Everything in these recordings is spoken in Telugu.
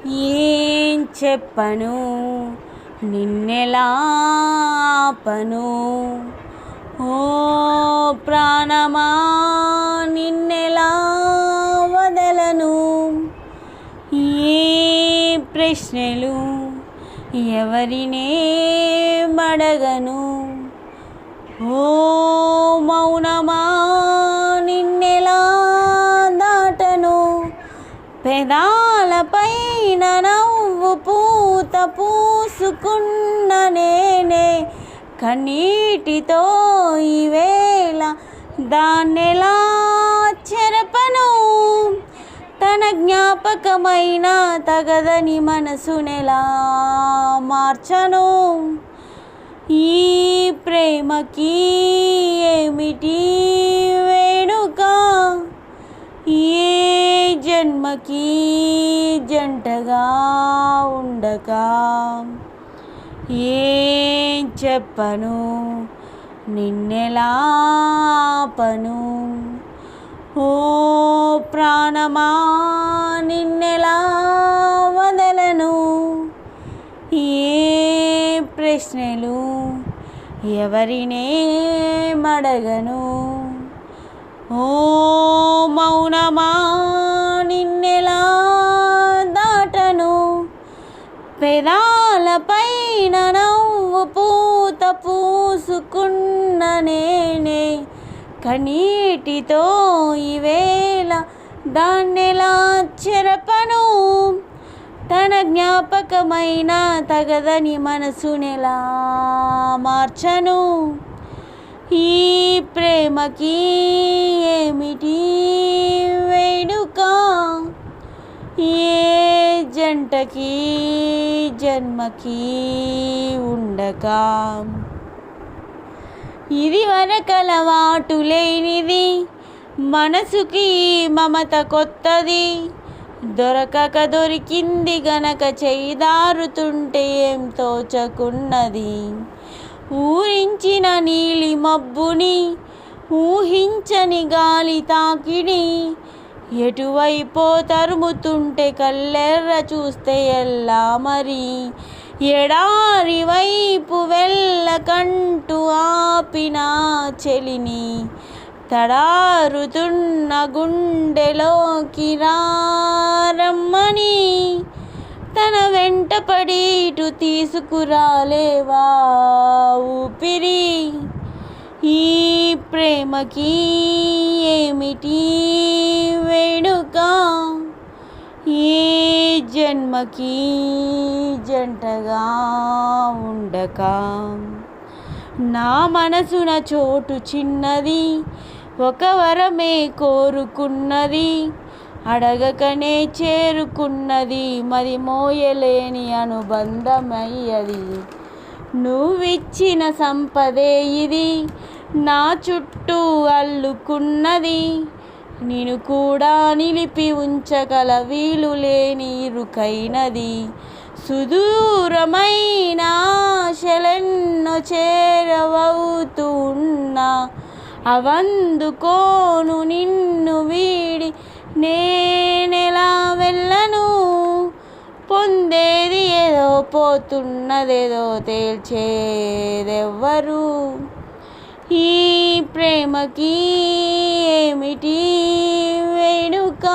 ఏం చెప్పను నిన్నెలా ఆపను ఓ ప్రాణమా నిన్నెలా వదలను ఏ ప్రశ్నలు ఎవరినే అడగను ఓ మౌనమా నిన్నెలా దాటను పెదాలపైన నవ్వు పూత పూసుకున్న నేనే కన్నీటితో ఈవేళ దాన్నెలా చెరపను తన జ్ఞాపకమైన తగదని మనసునెలా మార్చను ఈ ప్రేమకి ఏమిటి వేడుక ఏ జన్మకి జంటగా ఉండక ఏం చెప్పను నిన్నెలా ఆపను ఓ ప్రాణమా నిన్నెలా వదలను ఏ ప్రశ్నలు ఎవరినే అడగను ఓ మౌనమా నిన్నెలా దాటను పెదాలపైన నవ్వు పూత పూసుకున్న నేనే కన్నీటితో ఈవేళ దాన్నెలా చెరపను తన జ్ఞాపకమైన తగదని మనసునెలా మార్చను ఈ ప్రేమకి ఏమిటి వేడుక ఏ జంటకి జన్మకి ఉండక ఇది వరకలవాటు లేనిది మనసుకి మమత కొత్తది దొరకక దొరికింది గనక చేదారుతుంటే ఏం తోచకున్నది ఊరించిన నీలి మబ్బుని ఊహించని గాలి తాకిడి ఎటువైపో తరుముతుంటే కళ్ళెర్ర చూస్తే ఎల్లా మరి ఎడారి వైపు వెళ్ళకంటూ ఆపిన చెలిని తడారుతున్న గుండెలోకి రమ్మని తన వెంటపడి ఇటు తీసుకురాలేవా ఊపిరి ఈ ప్రేమకి ఏమిటి వేడుక ఏ జన్మకి జంటగా ఉండక నా మనసున చోటు చిన్నది ఒక వరమే కోరుకున్నది అడగకనే చేరుకున్నది మరి మోయలేని అనుబంధమయ్యది నువ్విచ్చిన సంపదే ఇది నా చుట్టూ అల్లుకున్నది నిన్ను కూడా నిలిపి ఉంచగల వీలు లేని ఇరుకైనది సుదూరమైన ఆశలెన్నో చేరవవుతూ ఉన్నా అవందుకోను నిన్ను వీడి నేనెలా వెళ్ళను పొందేది ఏదో పోతున్నదేదో తేల్చేదెవ్వరు ఈ ప్రేమకి ఏమిటి వేడుక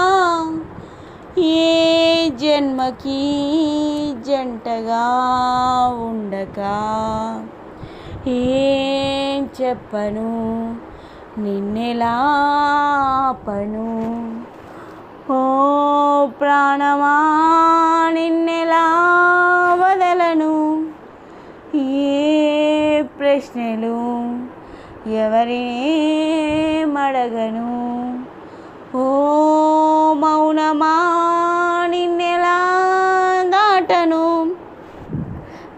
ఏ జన్మకి జంటగా ఉండక ఏం చెప్పను నిన్నెలా ఆపను ఓ ప్రాణమా నిన్నెలా వదలను ఏ ప్రశ్నలు ఎవరినే అడగను ఓ మౌనమా నిన్నెలా దాటను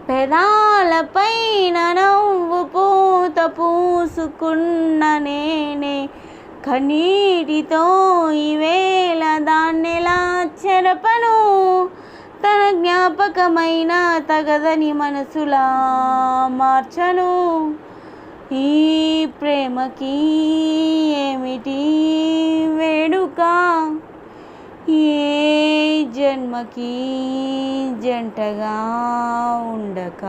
పెదాలపైన నవ్వు పూత పూసుకున్న నేనే కన్నీటితో ఈవేళ దాన్నెలా చెరపను తన జ్ఞాపకమైన తగదని మనసులా మార్చను ఈ ప్రేమకి ఏమిటి వేడుక ఏ జన్మకి జంటగా ఉండక